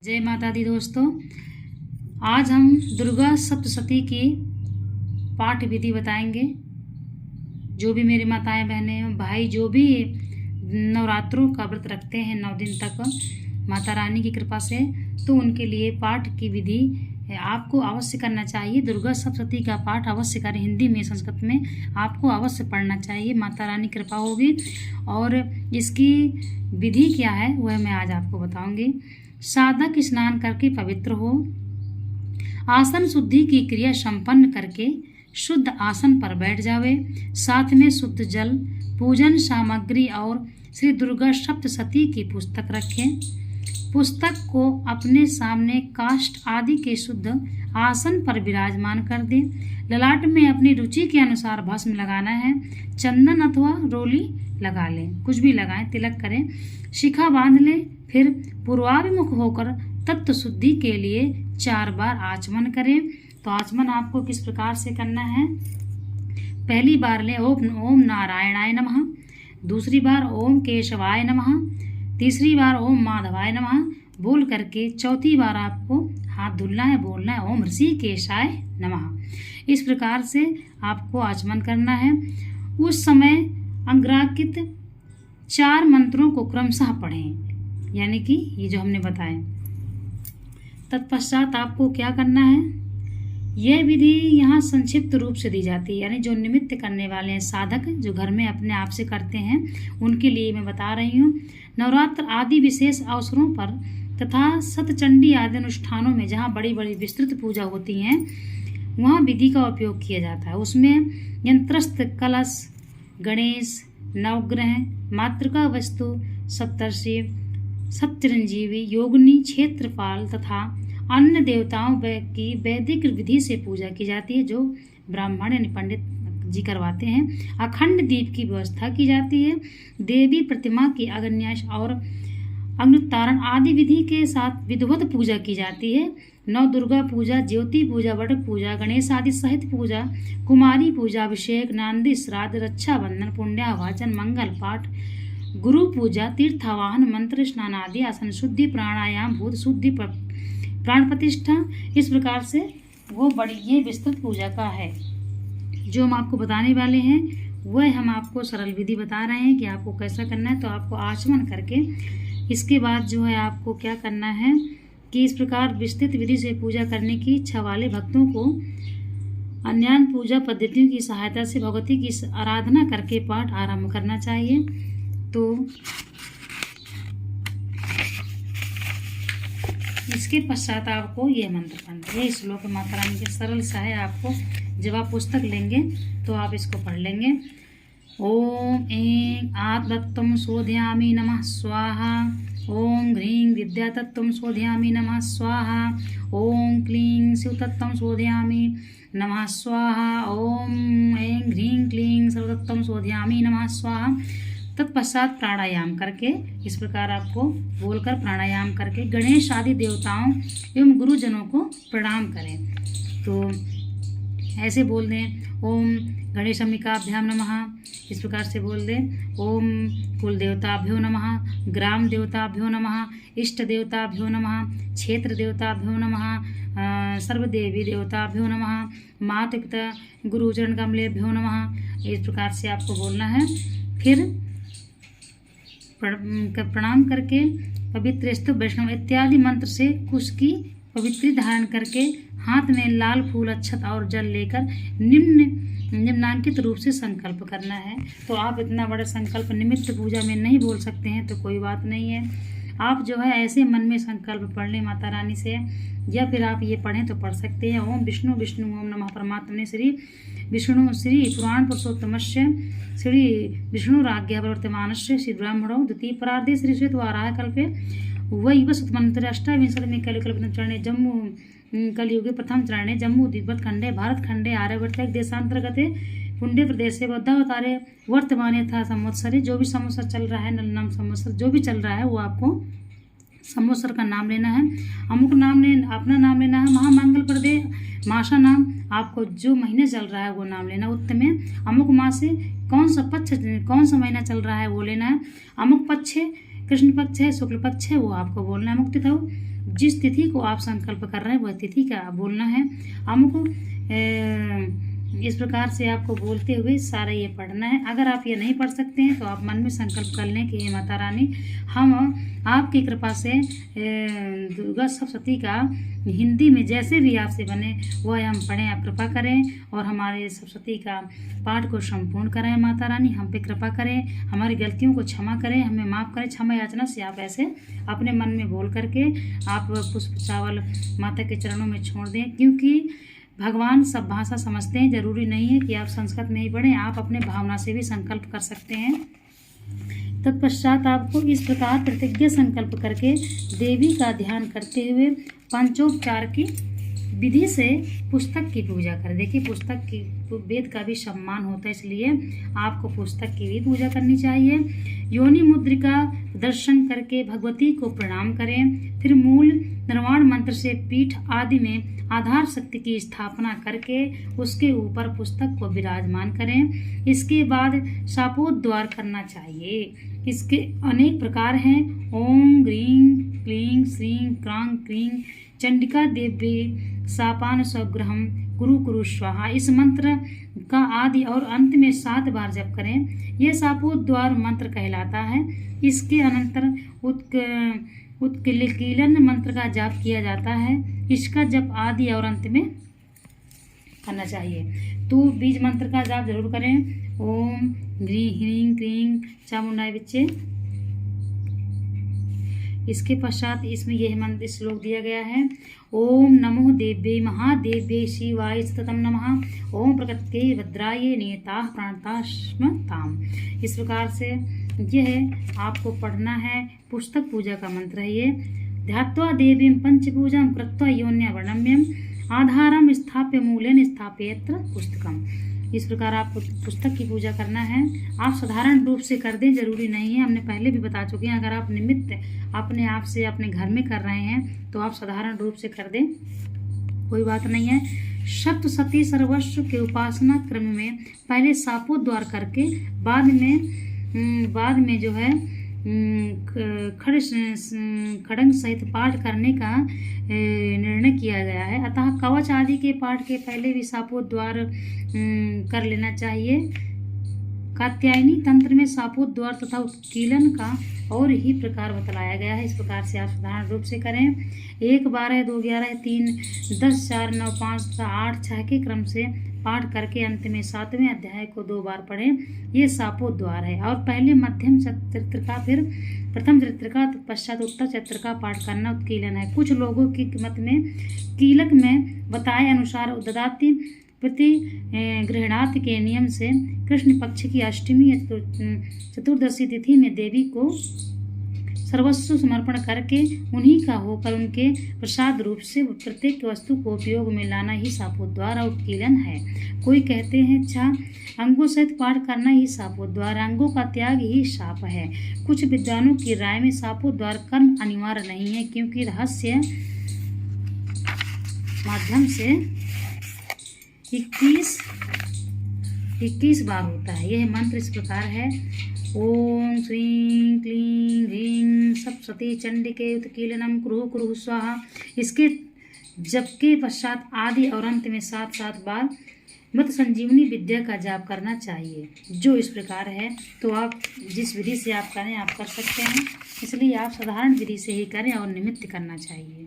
जय माता दी दोस्तों। आज हम दुर्गा सप्तशती की पाठ विधि बताएंगे। जो भी मेरी माताएं बहनें भाई जो भी नवरात्रों का व्रत रखते हैं 9 दिन तक माता रानी की कृपा से, तो उनके लिए पाठ की विधि आपको अवश्य करना चाहिए। दुर्गा सप्तशती का पाठ अवश्य करें, हिंदी में संस्कृत में आपको अवश्य पढ़ना चाहिए। माता रानी कृपा होगी। और इसकी विधि क्या है वह मैं आज आपको बताऊंगी। साधक स्नान करके पवित्र हो, आसन शुद्धि की क्रिया संपन्न करके शुद्ध आसन पर बैठ जावे। साथ में शुद्ध जल, पूजन सामग्री और श्री दुर्गा सप्तशती की पुस्तक रखें। पुस्तक को अपने सामने काष्ठ आदि के शुद्ध आसन पर विराजमान कर दें। ललाट में अपनी रुचि के अनुसार भस्म लगाना है। चंदन अथवा रोली लगा लें, कुछ भी लगाएं, तिलक करें। शिखा बांध लें। फिर पूर्वाभिमुख होकर तत्व शुद्धि के लिए 4 बार आचमन करें। तो आचमन आपको किस प्रकार से करना है। पहली बार लें ओम नारायणाय नमः, दूसरी बार ओम केशवाय नमः, तीसरी बार ओम माधवाय नमः बोल करके चौथी बार आपको हाथ धुलना है, बोलना है ओम ऋषिकेशाय नमः। इस प्रकार से आपको आचमन करना है। उस समय अंग्राकित 4 मंत्रों को क्रमशः पढ़ें, यानी कि ये जो हमने बताए। तत्पश्चात आपको क्या करना है, यह विधि यहाँ संक्षिप्त रूप से दी जाती है, यानी जो निमित्त करने वाले हैं साधक जो घर में अपने आप से करते हैं उनके लिए मैं बता रही हूँ। नवरात्र आदि विशेष अवसरों पर तथा सतचंडी आदि अनुष्ठानों में जहाँ बड़ी बड़ी विस्तृत पूजा होती हैं वहाँ विधि का उपयोग किया जाता है। उसमें यंत्रस्थ कलश, गणेश, नवग्रह, मातृका वस्तु, सप्तर्षि, सप्तरंजीवी, योगिनी, क्षेत्रपाल तथा अन्य देवताओं की वैदिक विधि से पूजा की जाती है, जो ब्राह्मण यानी पंडित जी करवाते हैं। अखंड दीप की व्यवस्था की जाती है। देवी प्रतिमा की अग्न्यास और अग्नितारण आदि विधि के साथ विधिवत पूजा की जाती है। नव दुर्गा पूजा, ज्योति पूजा, वट पूजा, गणेश आदि सहित पूजा, कुमारी पूजा, अभिषेक, नांदी, श्राद्ध, रक्षाबंधन, पुण्यावाचन, मंगल पाठ, गुरु पूजा, तीर्थावाहन, मंत्र स्नान आदि, आसन शुद्धि, प्राणायाम, भूत शुद्धि, प्राण प्रतिष्ठा, इस प्रकार से वो बड़ी ये विस्तृत पूजा का है। जो हम आपको बताने वाले हैं वह हम आपको सरल विधि बता रहे हैं कि आपको कैसा करना है। तो आपको आचमन करके इसके बाद जो है आपको क्या करना है कि इस प्रकार विस्तृत विधि से पूजा करने की इच्छा वाले भक्तों को अन्य पूजा पद्धतियों की सहायता से भगवती की आराधना करके पाठ आरंभ करना चाहिए। तो इसके पश्चात आपको यह मंत्र पढ़ना, यह श्लोक माता रानी के सरल सा है। आपको जब आप पुस्तक लेंगे तो आप इसको पढ़ लेंगे। ओम ऐं आत्मतत्त्वं शोधयामि नमः स्वाहा। ओम ह्रीं विद्यातत्त्वं शोधयामि नमः स्वाहा। ओम क्लीं शिवतत्त्वं शोधयामि नमः स्वाहा। ओम ऐं ह्रीं क्लीं सर्वतत्त्वं शोधयामि नमः स्वाहा। तत्पश्चात प्राणायाम करके इस प्रकार आपको बोलकर प्राणायाम करके गणेश आदि देवताओं एवं गुरुजनों को प्रणाम करें। तो ऐसे बोल दें ओम गणेश अंबिकाभ्याम नमः, इस प्रकार से बोल दें। ओम कुल देवताभ्यो नमः, ग्राम देवताभ्यो नमः, इष्ट देवताभ्यो नमः, क्षेत्र देवताभ्यो नमः, सर्वदेवी देवताभ्यो नमः, माता पिता गुरुचरण कमलेभ्यो नमः। इस प्रकार से आपको बोलना है। फिर प्रणाम करके पवित्र स्तु वैष्णव इत्यादि मंत्र से कुश की पवित्री धारण करके हाथ में लाल फूल, अक्षत और जल लेकर निम्नांकित रूप से संकल्प करना है। तो आप इतना बड़ा संकल्प निमित्त पूजा में नहीं बोल सकते हैं तो कोई बात नहीं है। आप जो है ऐसे मन में संकल्प पढ़ लें माता रानी से, या फिर आप ये पढ़ें तो पढ़ सकते हैं। ओम विष्णु विष्णु ओम नमः परमात्मने श्री विष्णु श्री पुराण पुरुषोत्तमस्य श्री विष्णुराज्ञा प्रवर्तमानस्य श्री ब्राह्मणो द्वितीय परार्धे श्री श्वेत वाराह कल्पे वैव सुतमन्त्र अष्टाविंशतिमे कलिकल्पने जम्मू कलियुगे प्रथम चरणे जम्मू तिब्बत खंडे भारत खंडे आर्यवर्त देशांतर्गते पुण्य प्रदेशे बौद्धावतारे वर्तमान यथा संवत्सरे। जो भी संवत्सर चल रहा है, नलनाम संवत्सर जो भी चल रहा है वो आपको संवत्सर का नाम लेना है। अमुक नाम ने अपना नाम लेना है। महामंगल प्रदे मासा नाम आपको जो महीने चल रहा है वो नाम लेना। उत्तमे अमुक मास से कौन सा महीना चल रहा है वो लेना है। अमुक पक्ष है, कृष्ण पक्ष है, शुक्ल पक्ष है, वो आपको बोलना है। मुक्तिथौ जिस तिथि को आप संकल्प कर रहे हैं वह तिथि का बोलना है हमको। इस प्रकार से आपको बोलते हुए सारा ये पढ़ना है। अगर आप ये नहीं पढ़ सकते हैं तो आप मन में संकल्प कर लें कि हे माता रानी, हम आपकी कृपा से दुर्गा सप्तशती का हिंदी में जैसे भी आपसे बने वह हम पढ़ें। आप कृपा करें और हमारे सप्तशती का पाठ को संपूर्ण करें। माता रानी हम पे कृपा करें, हमारी गलतियों को क्षमा करें, हमें माफ़ करें। क्षमा याचना से आप ऐसे अपने मन में बोल करके आप पुष्प चावल माता के चरणों में छोड़ दें, क्योंकि भगवान सब भाषा समझते हैं। जरूरी नहीं है कि आप संस्कृत में ही पढ़ें, आप अपने भावना से भी संकल्प कर सकते हैं। तत्पश्चात आपको इस प्रकार प्रतिज्ञा संकल्प करके देवी का ध्यान करते हुए पंचोपचार की विधि से पुस्तक की पूजा करें। देखिए, पुस्तक की वेद का भी सम्मान होता है, इसलिए आपको पुस्तक की भी पूजा करनी चाहिए। योनि मुद्रिका दर्शन करके भगवती को प्रणाम करें। फिर मूल निर्वाण मंत्र से पीठ आदि में आधार शक्ति की स्थापना करके उसके ऊपर पुस्तक को विराजमान करें। इसके बाद शापोद्वार करना चाहिए। इसके अनेक प्रकार हैं। ओम ग्रीं क्लीं श्रीं क्रां क्रीं चंडिका देवी सापान स्वग्रहम कुरु कुरु स्वाहा। इस मंत्र का आदि और अंत में 7 बार जप करें। यह शापोद्वार मंत्र कहलाता है। इसके अनंतर उत्कीलन मंत्र का जाप किया जाता है। इसका जप आदि और अंत में करना चाहिए। तो बीज मंत्र का जाप जरूर करें। ओम ग्रीं ह्रीं क्रीं चामुंडाय विच्चे। इसके पश्चात इसमें यह मंत्र श्लोक दिया गया है। ओम नमो देव्यै महादेव्यै शिवाय सततं नमः। ओम प्रकृत्यै भद्राय नियताः प्राणतास्मताम्। इस प्रकार से यह आपको पढ़ना है। पुस्तक पूजा का मंत्र है ये। ध्यात्वा देवीं पंचपूजां कृत्वा योन्या वर्णम्यम् आधारं स्थाप्य मूलेन स्थापयत्र पुस्तकम्। इस प्रकार आपको पुस्तक की पूजा करना है। आप साधारण रूप से कर दें, जरूरी नहीं है, हमने पहले भी बता चुके हैं। अगर आप निमित्त अपने आप से अपने घर में कर रहे हैं तो आप साधारण रूप से कर दें, कोई बात नहीं है। सप्तशती सर्वस्व के उपासना क्रम में पहले शापोद्वार करके बाद में जो है खड़ंग सहित पाठ करने का निर्णय किया गया है। अतः कवच आदि के पाठ के पहले भी शापोद्वार कर लेना चाहिए। कात्यायनी तंत्र में शापोद्वार तथा उत्कीलन का और ही प्रकार बतलाया गया है। इस प्रकार से आप साधारण रूप से करें। 1 12 2 11 3 10 4 9 5 8 6 के क्रम से पाठ करके अंत में 7वें अध्याय को 2 बार पढ़ें। ये शापोद्वार है। और पहले मध्यम चरित्र का, फिर प्रथम चरित्र का, पश्चात उत्तर चरित्र का पाठ करना उत्कीलन है। कुछ लोगों की मत में कीलक में बताए अनुसार उददाति प्रति गृहणाति के नियम से कृष्ण पक्ष की अष्टमी या चतुर्दशी तिथि में देवी को सर्वस्व समर्पण करके उन्हीं का होकर उनके प्रसाद रूप से प्रत्येक वस्तु को उपयोग में लाना ही शापोद्वार और उत्कीलन है। कोई कहते हैं अच्छा, अंगों सहित पाठ करना ही शापोद्वार, अंगों का त्याग ही शाप है। कुछ विद्वानों की राय में शापोद्वार कर्म अनिवार्य नहीं है, क्योंकि रहस्य माध्यम से 21 बार होता है। यह मंत्र इस प्रकार है। ओम श्रीं क्लीं ह्रीं सप्तशती चंडिके उत्कीलनम कुरु कुरु स्वाहा। इसके जप के पश्चात आदि और अंत में 7 बार मत संजीवनी विद्या का जाप करना चाहिए, जो इस प्रकार है। तो आप जिस विधि से आप करें आप कर सकते हैं, इसलिए आप साधारण विधि से ही करें और निमित्त करना चाहिए।